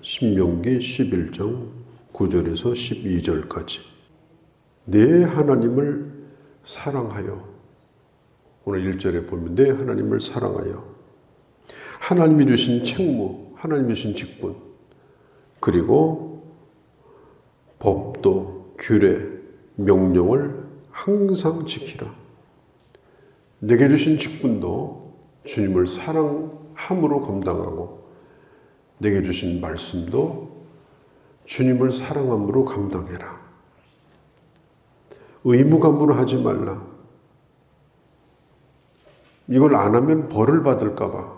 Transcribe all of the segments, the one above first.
신명기 11장 9절에서 12절까지 내 하나님을 사랑하여, 오늘 1절에 보면 내 하나님을 사랑하여 하나님이 주신 책무, 하나님이 주신 직분, 그리고 법도, 규례, 명령을 항상 지키라. 내게 주신 직분도 주님을 사랑함으로 감당하고, 내게 주신 말씀도 주님을 사랑함으로 감당해라. 의무감으로 하지 말라. 이걸 안 하면 벌을 받을까 봐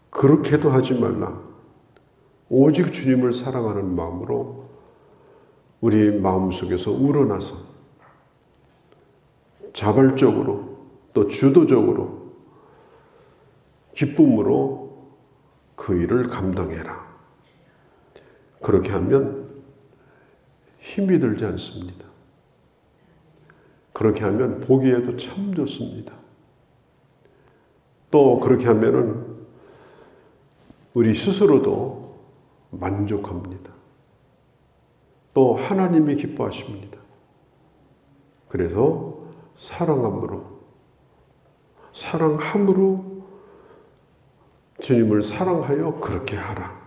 그렇게도 하지 말라. 오직 주님을 사랑하는 마음으로 우리 마음속에서 우러나서 자발적으로 또 주도적으로 기쁨으로 그 일을 감당해라. 그렇게 하면 힘이 들지 않습니다. 그렇게 하면 보기에도 참 좋습니다. 또 그렇게 하면은 우리 스스로도 만족합니다. 또 하나님이 기뻐하십니다. 그래서 사랑함으로 주님을 사랑하여 그렇게 하라.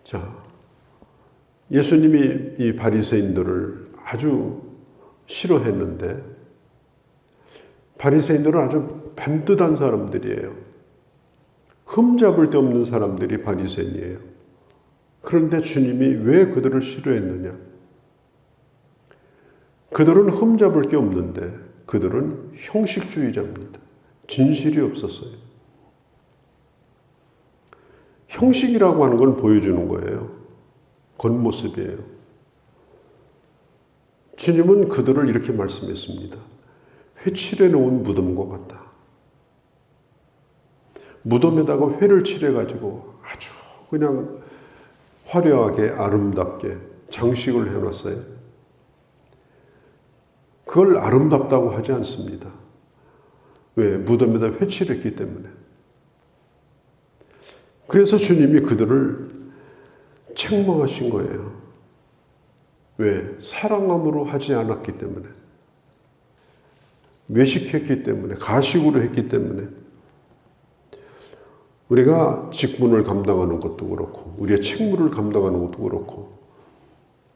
자, 예수님이 이 바리새인들을 아주 싫어했는데, 바리새인들은 아주 반듯한 사람들이에요. 흠잡을 데 없는 사람들이 바리새인이에요. 그런데 주님이 왜 그들을 싫어했느냐? 그들은 흠잡을 게 없는데 그들은 형식주의자입니다. 진실이 없었어요. 형식이라고 하는 건 보여주는 거예요. 겉모습이에요. 주님은 그들을 이렇게 말씀했습니다. 회칠해 놓은 무덤과 같다. 무덤에다가 회를 칠해가지고 아주 그냥 화려하게 아름답게 장식을 해놨어요. 그걸 아름답다고 하지 않습니다. 왜? 무덤에다 회칠했기 때문에. 그래서 주님이 그들을 책망하신 거예요. 왜? 사랑함으로 하지 않았기 때문에. 외식했기 때문에, 가식으로 했기 때문에. 우리가 직분을 감당하는 것도 그렇고, 우리의 책무를 감당하는 것도 그렇고,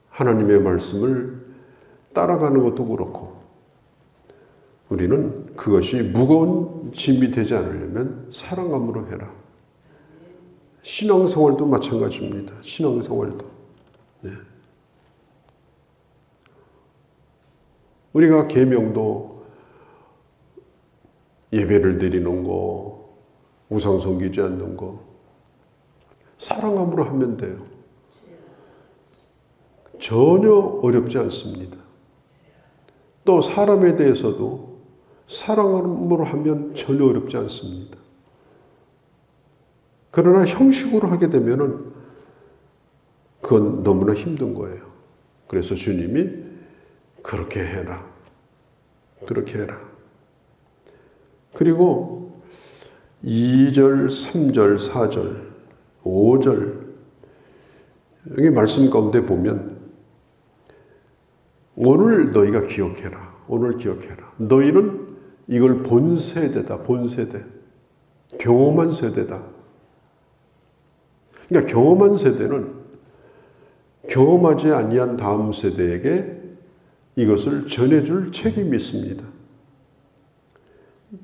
하나님의 말씀을 따라가는 것도 그렇고, 우리는 그것이 무거운 짐이 되지 않으려면 사랑함으로 해라. 신앙생활도 마찬가지입니다. 신앙생활도. 네. 우리가 계명도 예배를 드리는 거, 우상 섬기지 않는 거, 사랑함으로 하면 돼요. 전혀 어렵지 않습니다. 또 사람에 대해서도 사랑함으로 하면 전혀 어렵지 않습니다. 그러나 형식으로 하게 되면은 그건 너무나 힘든 거예요. 그래서 주님이 그렇게 해라. 그렇게 해라. 그리고 2절, 3절, 4절, 5절 여기 말씀 가운데 보면 오늘 너희가 기억해라. 오늘 기억해라. 너희는 이걸 본 세대다. 본 세대. 경험한 세대다. 그러니까 경험한 세대는 경험하지 아니한 다음 세대에게 이것을 전해줄 책임이 있습니다.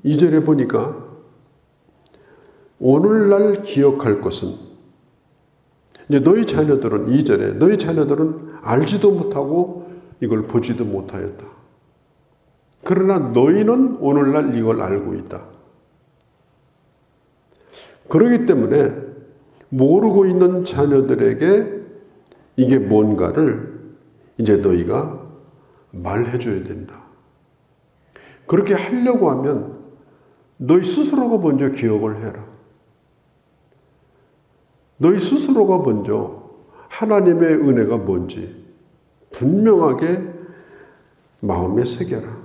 2절에 보니까 오늘날 기억할 것은, 이제 너희 자녀들은 2절에 너희 자녀들은 알지도 못하고 이걸 보지도 못하였다. 그러나 너희는 오늘날 이걸 알고 있다. 그렇기 때문에 모르고 있는 자녀들에게 이게 뭔가를 이제 너희가 말해줘야 된다. 그렇게 하려고 하면 너희 스스로가 먼저 기억을 해라. 너희 스스로가 먼저 하나님의 은혜가 뭔지 분명하게 마음에 새겨라.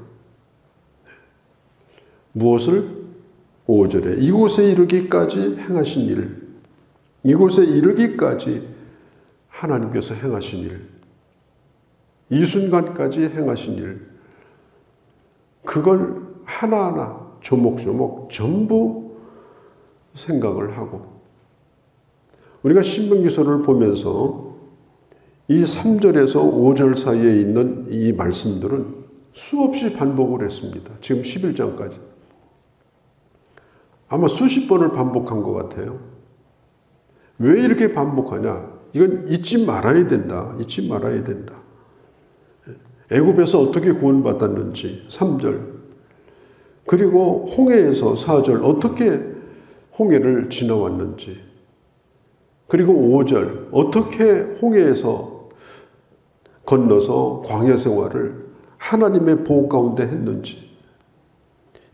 무엇을? 5절에 이곳에 이르기까지 행하신 일, 이곳에 이르기까지 하나님께서 행하신 일, 이 순간까지 행하신 일, 그걸 하나하나 조목조목 전부 생각을 하고, 우리가 신명기서를 보면서 이 3절에서 5절 사이에 있는 이 말씀들은 수없이 반복을 했습니다. 지금 11장까지. 아마 수십 번을 반복한 것 같아요. 왜 이렇게 반복하냐? 이건 잊지 말아야 된다. 잊지 말아야 된다. 애굽에서 어떻게 구원받았는지 3절, 그리고 홍해에서 4절 어떻게 홍해를 지나왔는지, 그리고 5절 어떻게 홍해에서 건너서 광야 생활을 하나님의 보호 가운데 했는지,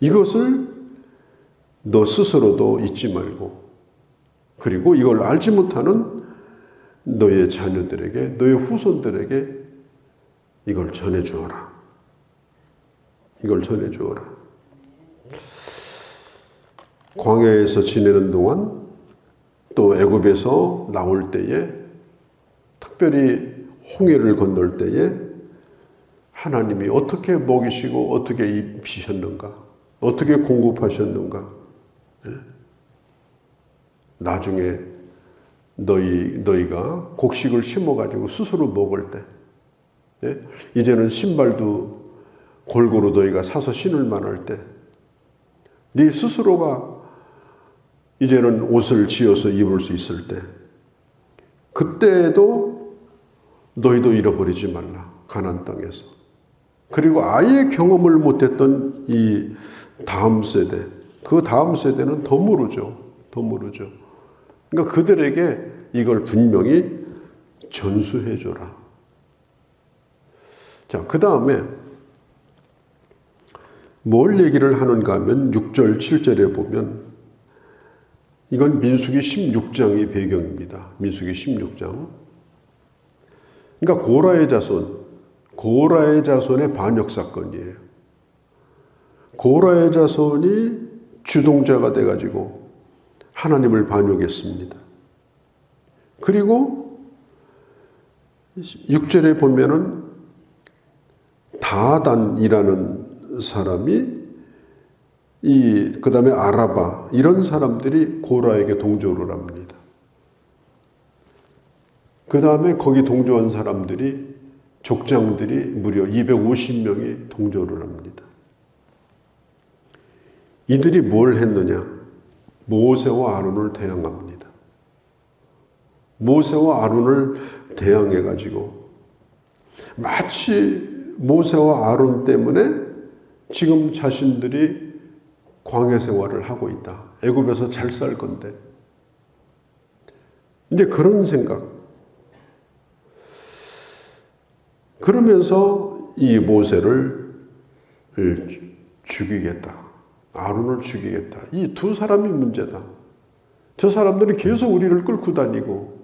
이것을 너 스스로도 잊지 말고, 그리고 이걸 알지 못하는 너의 자녀들에게, 너의 후손들에게 이걸 전해주어라. 이걸 전해주어라. 광야에서 지내는 동안, 또 애굽에서 나올 때에, 특별히 홍해를 건널 때에 하나님이 어떻게 먹이시고 어떻게 입히셨는가, 어떻게 공급하셨는가. 나중에 너희가 곡식을 심어가지고 스스로 먹을 때, 이제는 신발도 골고루 너희가 사서 신을 만할 때, 네 스스로가 이제는 옷을 지어서 입을 수 있을 때, 그때에도 너희도 잃어버리지 말라. 가나안 땅에서. 그리고 아예 경험을 못했던 이 다음 세대, 그 다음 세대는 더 모르죠. 더 모르죠. 그러니까 그들에게 이걸 분명히 전수해줘라. 자, 그 다음에 뭘 얘기를 하는가 하면 6절, 7절에 보면, 이건 민수기 16장이 배경입니다. 민수기 16장. 그러니까 고라의 자손의 반역 사건이에요. 고라의 자손이 주동자가 돼가지고 하나님을 반역했습니다. 그리고 6절에 보면은 다단이라는 사람이, 그 다음에 아라바, 이런 사람들이 고라에게 동조를 합니다. 그 다음에 거기 동조한 사람들이, 족장들이 무려 250명이 동조를 합니다. 이들이 뭘 했느냐? 모세와 아론을 대항합니다. 모세와 아론을 대항해가지고 마치 모세와 아론 때문에 지금 자신들이 광야 생활을 하고 있다. 애굽에서 잘 살 건데. 이제 그런 생각. 그러면서 이 모세를 죽이겠다. 아론을 죽이겠다. 이 두 사람이 문제다. 저 사람들이 계속 우리를 끌고 다니고,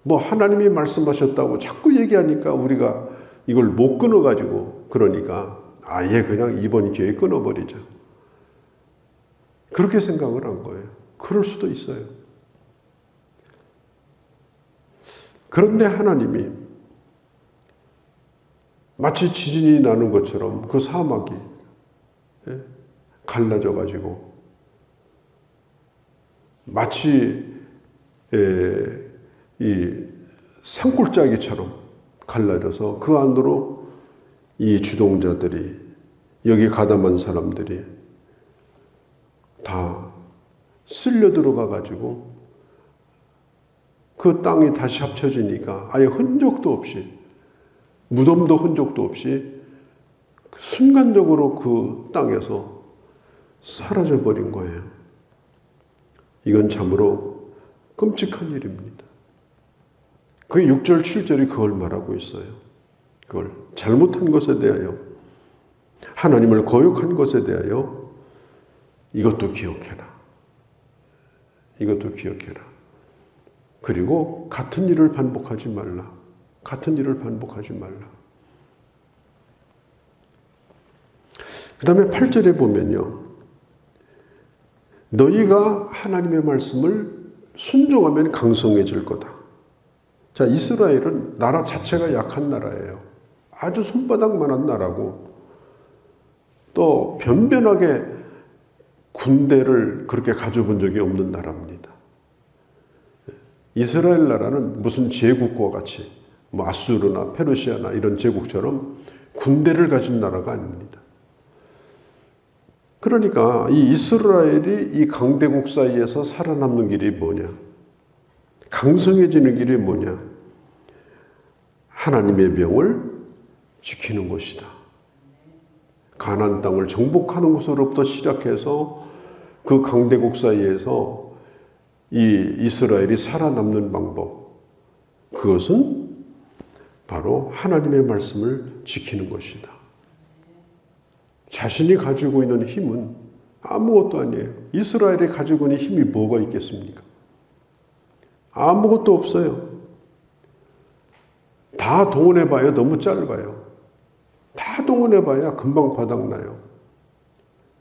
뭐 하나님이 말씀하셨다고 자꾸 얘기하니까 우리가 이걸 못 끊어가지고, 그러니까 아예 그냥 이번 기회에 끊어버리자. 그렇게 생각을 한 거예요. 그럴 수도 있어요. 그런데 하나님이 마치 지진이 나는 것처럼 그 사막이 갈라져 가지고, 마치 이 산골짜기처럼 갈라져서 그 안으로 이 주동자들이, 여기 가담한 사람들이 다 쓸려 들어가 가지고 그 땅이 다시 합쳐지니까 아예 흔적도 없이, 무덤도 흔적도 없이 순간적으로 그 땅에서 사라져버린 거예요. 이건 참으로 끔찍한 일입니다. 그 6절, 7절이 그걸 말하고 있어요. 그걸 잘못한 것에 대하여, 하나님을 거역한 것에 대하여 이것도 기억해라. 이것도 기억해라. 그리고 같은 일을 반복하지 말라. 같은 일을 반복하지 말라. 그 다음에 8절에 보면요, 너희가 하나님의 말씀을 순종하면 강성해질 거다. 자, 이스라엘은 나라 자체가 약한 나라예요. 아주 손바닥만한 나라고, 또 변변하게 군대를 그렇게 가져본 적이 없는 나라입니다. 이스라엘 나라는 무슨 제국과 같이 뭐 아수르나 페르시아나 이런 제국처럼 군대를 가진 나라가 아닙니다. 그러니까 이 이스라엘이 이 강대국 사이에서 살아남는 길이 뭐냐? 강성해지는 길이 뭐냐? 하나님의 명을 지키는 것이다. 가나안 땅을 정복하는 것으로부터 시작해서 그 강대국 사이에서 이 이스라엘이 살아남는 방법, 그것은 바로 하나님의 말씀을 지키는 것이다. 자신이 가지고 있는 힘은 아무것도 아니에요. 이스라엘이 가지고 있는 힘이 뭐가 있겠습니까? 아무것도 없어요. 다 동원해봐야 너무 짧아요. 다 동원해봐야 금방 바닥나요.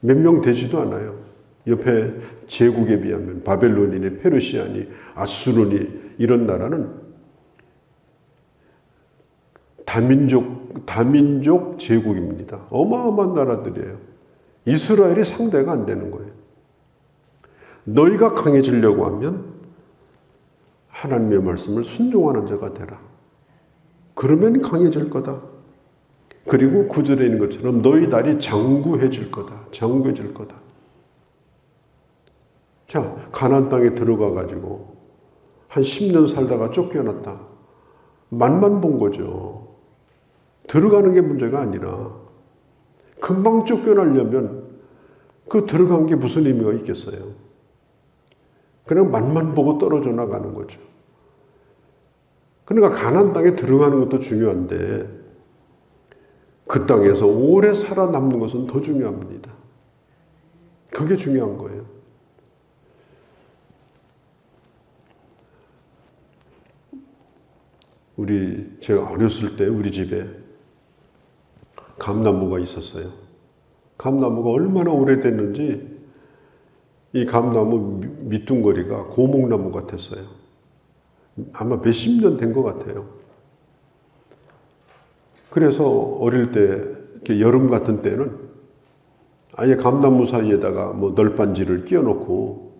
몇 명 되지도 않아요. 옆에 제국에 비하면 바벨론이니 페르시아니 아수르니 이런 나라는 다민족 제국입니다. 어마어마한 나라들이에요. 이스라엘이 상대가 안 되는 거예요. 너희가 강해지려고 하면 하나님의 말씀을 순종하는 자가 되라. 그러면 강해질 거다. 그리고 9절에 있는 것처럼 너희 날이 장구해질 거다. 장구해질 거다. 자, 가나안 땅에 들어가 가지고 한 10년 살다가 쫓겨났다. 맛만 본 거죠. 들어가는 게 문제가 아니라 금방 쫓겨나려면 그 들어간 게 무슨 의미가 있겠어요? 그냥 맛만 보고 떨어져 나가는 거죠. 그러니까 가나안 땅에 들어가는 것도 중요한데 그 땅에서 오래 살아남는 것은 더 중요합니다. 그게 중요한 거예요. 제가 어렸을 때 우리 집에 감나무가 있었어요. 감나무가 얼마나 오래됐는지 이 감나무 밑둥거리가 고목나무 같았어요. 아마 몇십 년 된 것 같아요. 그래서 어릴 때 이렇게 여름 같은 때는 아예 감나무 사이에다가 뭐 널빤지를 끼워놓고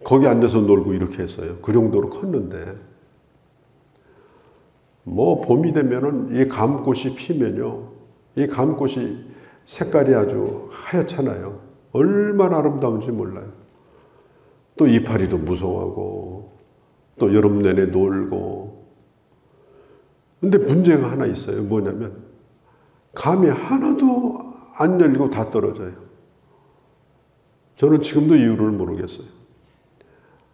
거기 앉아서 놀고 이렇게 했어요. 그 정도로 컸는데 뭐 봄이 되면은 이 감꽃이 피면요, 이 감꽃이 색깔이 아주 하얗잖아요. 얼마나 아름다운지 몰라요. 또 이파리도 무성하고 또 여름 내내 놀고. 근데 문제가 하나 있어요. 뭐냐면 감이 하나도 안 열리고 다 떨어져요. 저는 지금도 이유를 모르겠어요.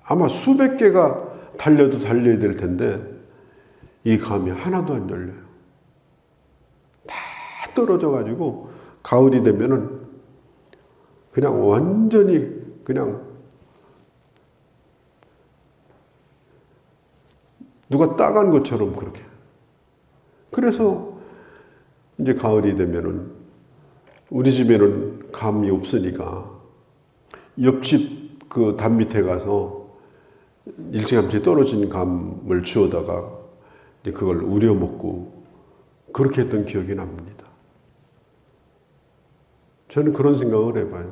아마 수백 개가 달려도 달려야 될 텐데 이 감이 하나도 안 열려요. 다 떨어져 가지고 가을이 되면은 그냥 완전히 그냥 누가 따간 것처럼 그렇게. 그래서 이제 가을이 되면은 우리 집에는 감이 없으니까 옆집 그 담 밑에 가서 일찌감치 떨어진 감을 주워다가 그걸 우려 먹고 그렇게 했던 기억이 납니다. 저는 그런 생각을 해봐요.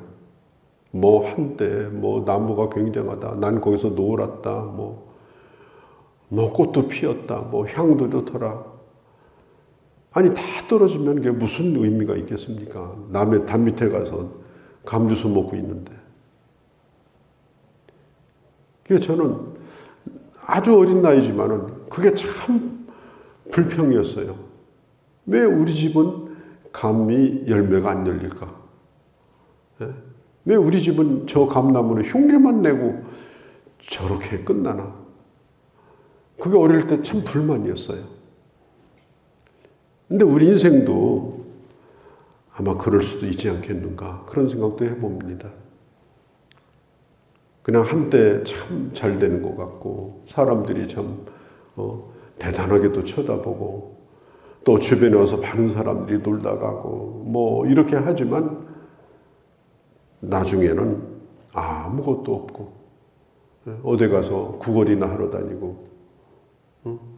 뭐 한때 뭐 나무가 굉장하다. 난 거기서 놀았다. 뭐 꽃도 피었다. 뭐 향도 좋더라. 아니 다 떨어지면 그게 무슨 의미가 있겠습니까? 남의 담 밑에 가서 감주스 먹고 있는데. 그래서 저는 아주 어린 나이지만은 그게 참 불평이었어요. 왜 우리 집은 감이 열매가 안 열릴까? 왜 우리 집은 저 감나무는 흉내만 내고 저렇게 끝나나? 그게 어릴 때 참 불만이었어요. 근데 우리 인생도 아마 그럴 수도 있지 않겠는가? 그런 생각도 해봅니다. 그냥 한때 참 잘 되는 것 같고, 사람들이 참 대단하게도 쳐다보고, 또 주변에 와서 많은 사람들이 놀다 가고, 뭐 이렇게 하지만 나중에는 아무것도 없고, 어디 가서 구걸이나 하러 다니고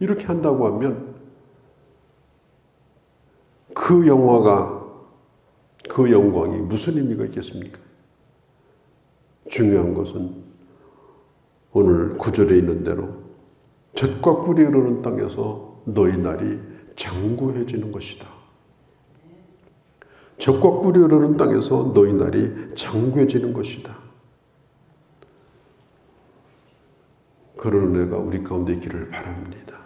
이렇게 한다고 하면 그 영화가, 그 영광이 무슨 의미가 있겠습니까? 중요한 것은 오늘 구절에 있는 대로 젖과 꿀이 흐르는 땅에서 너희 날이 장구해지는 것이다. 젖과 꿀이 흐르는 땅에서 너희 날이 장구해지는 것이다. 그런 은혜가 우리 가운데 있기를 바랍니다.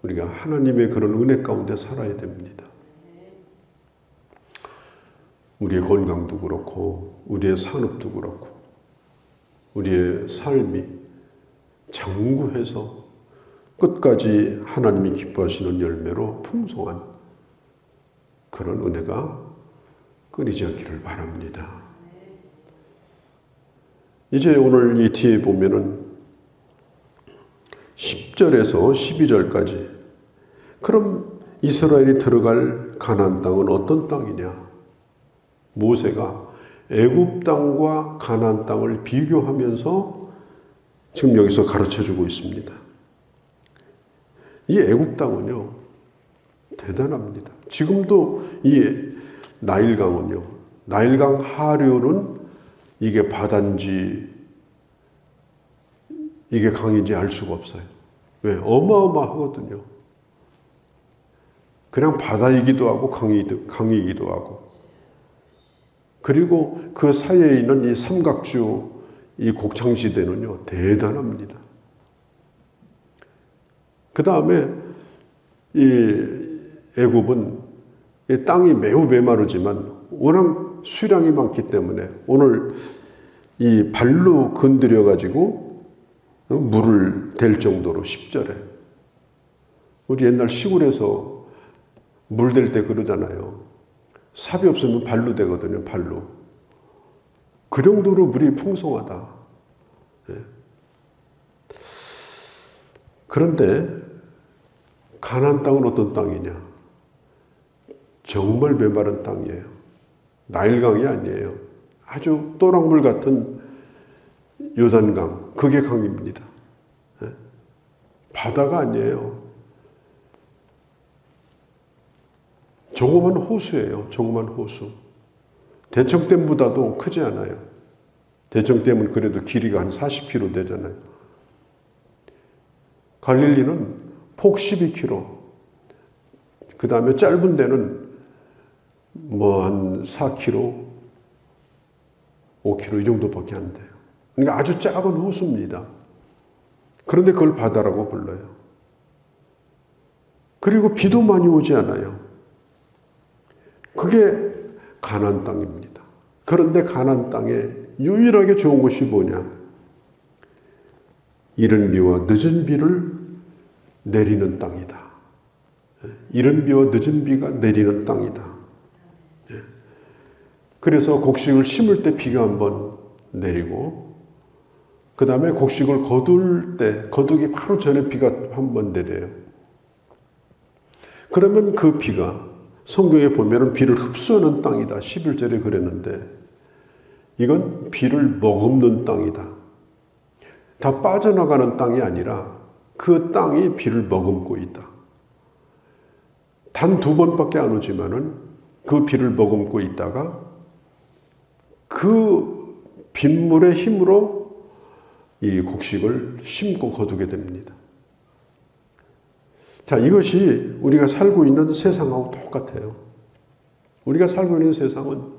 우리가 하나님의 그런 은혜 가운데 살아야 됩니다. 우리의 건강도 그렇고 우리의 산업도 그렇고 우리의 삶이 장구해서 끝까지 하나님이 기뻐하시는 열매로 풍성한 그런 은혜가 끊이지 않기를 바랍니다. 이제 오늘 이 뒤에 보면은 10절에서 12절까지 그럼 이스라엘이 들어갈 가나안 땅은 어떤 땅이냐? 모세가 애굽 땅과 가나안 땅을 비교하면서 지금 여기서 가르쳐주고 있습니다. 이 애굽 땅은요 대단합니다. 지금도 이 나일강은요, 나일강 하류는 이게 바다인지 이게 강인지 알 수가 없어요. 왜? 어마어마하거든요. 그냥 바다이기도 하고 강이기도 하고. 그리고 그 사이에 있는 이 삼각주, 이 곡창지대는요, 대단합니다. 그 다음에 이 애굽은 이 땅이 매우 메마르지만 워낙 수량이 많기 때문에 오늘 이 발로 건드려 가지고 물을 댈 정도로 10절에 우리 옛날 시골에서 물 댈 때 그러잖아요. 삽이 없으면 발로 되거든요. 발로. 그 정도로 물이 풍성하다. 그런데 가나안 땅은 어떤 땅이냐? 정말 메마른 땅이에요. 나일강이 아니에요. 아주 또랑물 같은 요단강, 그게 강입니다. 바다가 아니에요. 조그만 호수예요. 조그만 호수. 대청댐보다도 크지 않아요. 대청댐은 그래도 길이가 한 40km 되잖아요. 갈릴리는 폭 12km. 그 다음에 짧은 데는 뭐 한 4km, 5km 이 정도밖에 안 돼요. 그러니까 아주 작은 호수입니다. 그런데 그걸 바다라고 불러요. 그리고 비도 많이 오지 않아요. 그게 가나안 땅입니다. 그런데 가나안 땅에 유일하게 좋은 것이 뭐냐? 이른 비와 늦은 비를 내리는 땅이다. 이른 비와 늦은 비가 내리는 땅이다. 그래서 곡식을 심을 때 비가 한번 내리고 그 다음에 곡식을 거둘 때 거두기 바로 전에 비가 한번 내려요. 그러면 그 비가 성경에 보면 비를 흡수하는 땅이다. 11절에 그랬는데 이건 비를 머금는 땅이다. 다 빠져나가는 땅이 아니라 그 땅이 비를 머금고 있다. 단 2번밖에 안 오지만은 그 비를 머금고 있다가 그 빗물의 힘으로 이 곡식을 심고 거두게 됩니다. 자, 이것이 우리가 살고 있는 세상하고 똑같아요. 우리가 살고 있는 세상은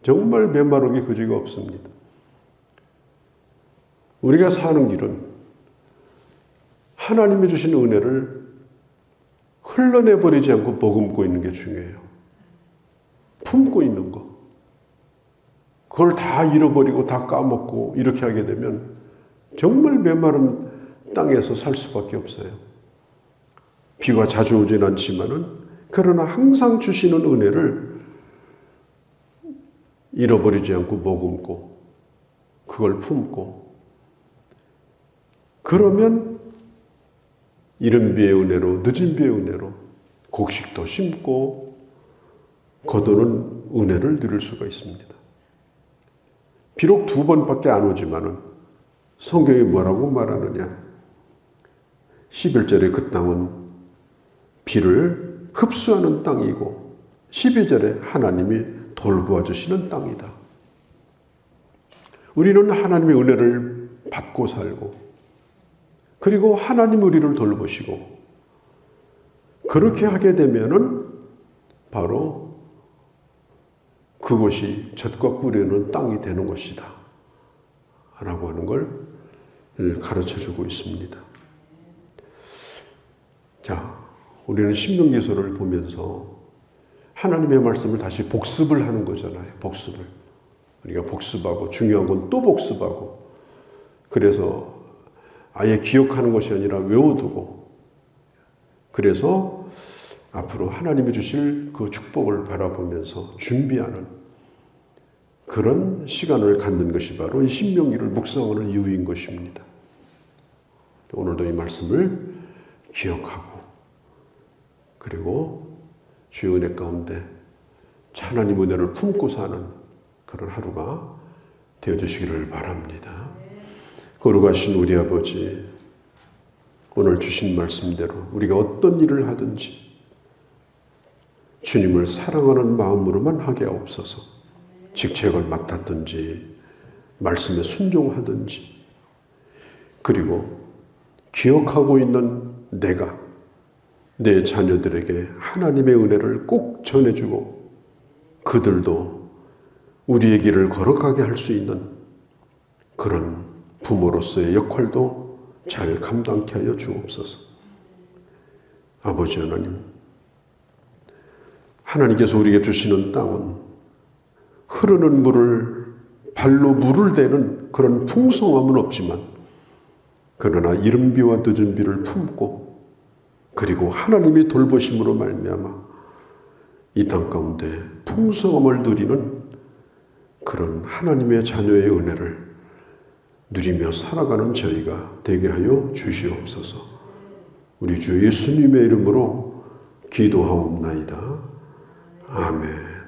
정말 메마르기 그지가 없습니다. 우리가 사는 길은 하나님이 주신 은혜를 흘러내버리지 않고 머금고 있는 게 중요해요. 품고 있는 거. 그걸 다 잃어버리고 다 까먹고 이렇게 하게 되면 정말 메마른 땅에서 살 수밖에 없어요. 비가 자주 오진 않지만은 그러나 항상 주시는 은혜를 잃어버리지 않고 머금고 그걸 품고 그러면 이른 비의 은혜로 늦은 비의 은혜로 곡식도 심고 거두는 은혜를 누릴 수가 있습니다. 비록 2번밖에 안 오지만은 성경이 뭐라고 말하느냐? 11절에 그 땅은 비를 흡수하는 땅이고 12절에 하나님이 돌보아 주시는 땅이다. 우리는 하나님의 은혜를 받고 살고 그리고 하나님 우리를 돌보시고 그렇게 하게 되면은 바로 그것이 젖과 꿀이 땅이 되는 것이다 라고 하는 걸 가르쳐주고 있습니다. 자, 우리는 신명기서를 보면서 하나님의 말씀을 다시 복습을 하는 거잖아요. 복습을. 우리가 복습하고 중요한 건 또 복습하고 그래서 아예 기억하는 것이 아니라 외워두고 그래서 앞으로 하나님이 주실 그 축복을 바라보면서 준비하는 그런 시간을 갖는 것이 바로 이 신명기를 묵상하는 이유인 것입니다. 오늘도 이 말씀을 기억하고 그리고 주의 은혜 가운데 하나님 은혜를 품고 사는 그런 하루가 되어주시기를 바랍니다. 거룩하신 우리 아버지, 오늘 주신 말씀대로 우리가 어떤 일을 하든지 주님을 사랑하는 마음으로만 하게 하옵소서. 직책을 맡았든지 말씀에 순종하든지 그리고 기억하고 있는 내가 내 자녀들에게 하나님의 은혜를 꼭 전해주고 그들도 우리의 길을 걸어가게 할 수 있는 그런 부모로서의 역할도 잘 감당케 하여 주옵소서. 아버지 하나님, 하나님께서 우리에게 주시는 땅은 흐르는 물을 발로 물을 대는 그런 풍성함은 없지만 그러나 이른 비와 늦은 비를 품고 그리고 하나님이 돌보심으로 말미암아 이 땅 가운데 풍성함을 누리는 그런 하나님의 자녀의 은혜를 누리며 살아가는 저희가 되게 하여 주시옵소서. 우리 주 예수님의 이름으로 기도하옵나이다. 아멘.